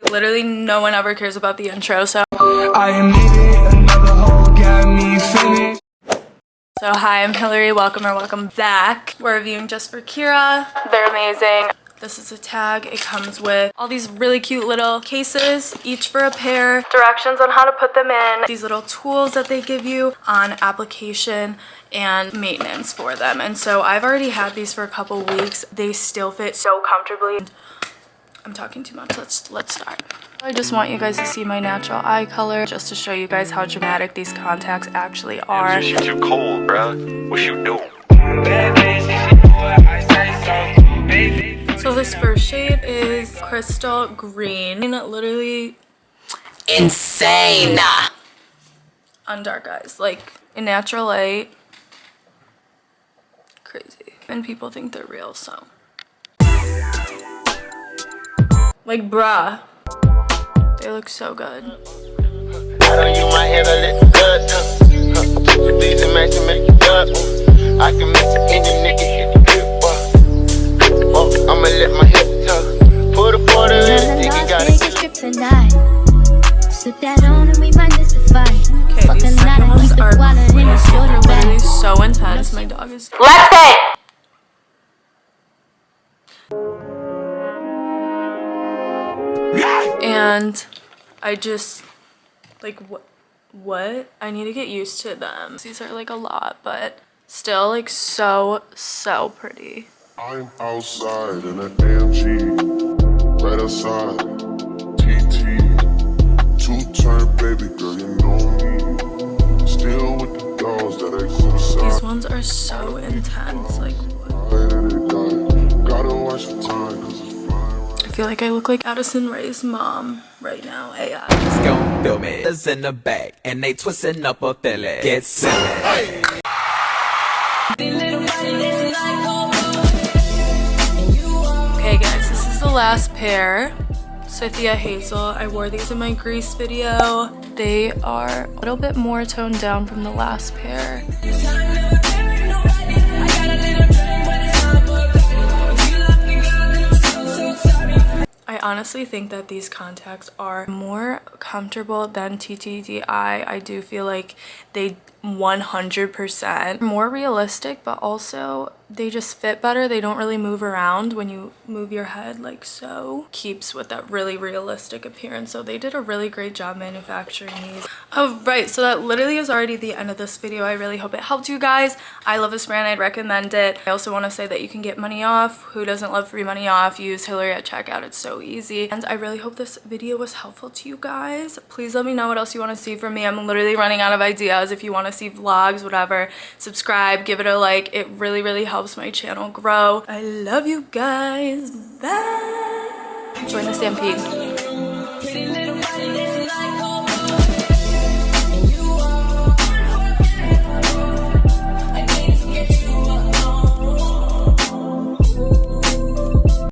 Literally no one ever cares about the intro, so I am needed, another hole got me finished. So hi, I'm Hilary, welcome back. We're reviewing Just for Kira. They're amazing. This is a tag. It comes with all these really cute little cases, each for a pair, directions on how to put them in, these little tools that they give you on application and maintenance for them. And so I've already had these for a couple weeks. They still fit so comfortably. I'm talking too much. Let's start. I just want you guys to see my natural eye color, just to show you guys how dramatic these contacts actually are. You too cold, bruh. What you doing? So this first shade is crystal green. Literally insane on dark eyes, like in natural light, crazy. And people think they're real, so like bruh, they look so good. I don't use my head, I let the blood these and make you blood. I can make any nigga hit the grip, I'ma let my hip tuck. Put a quarter in the thing, you gotta get tonight. Slip that on and we might miss the fight. Okay, these second ones are literally so intense. My dog is and I just like what I need to get used to them. These are like a lot, but still like so pretty. I'm outside in an AMG, right outside, TT, two-turn baby girl, you know me, still with the dolls that exist. These ones are so intense, like what? Gotta watch the time, 'cause it's fine. I feel like I look like Addison Rae's mom right now. AI. It's gon' feel me. It's in the back, and they twisting up a fillet. Get silly. Hey. Okay guys, this is the last pair. Cithia Hazel. I wore these in my Grease video. They are a little bit more toned down from the last pair. I honestly think that these contacts are more comfortable than Ttdeye. I do feel like they 100% more realistic, but also they just fit better. They don't really move around when you move your head like so. Keeps with that really realistic appearance. So they did a really great job manufacturing these. Oh right, so that literally is already the end of this video. I really hope it helped you guys. I love this brand. I'd recommend it. I also want to say that you can get money off. Who doesn't love free money off? Use Hilary at checkout. It's so easy. And I really hope this video was helpful to you guys. Please let me know what else you want to see from me. I'm literally running out of ideas. If you want to see vlogs, whatever, subscribe, give it a like. It really helps my channel grow. I love you guys. Bye. Join the stampede.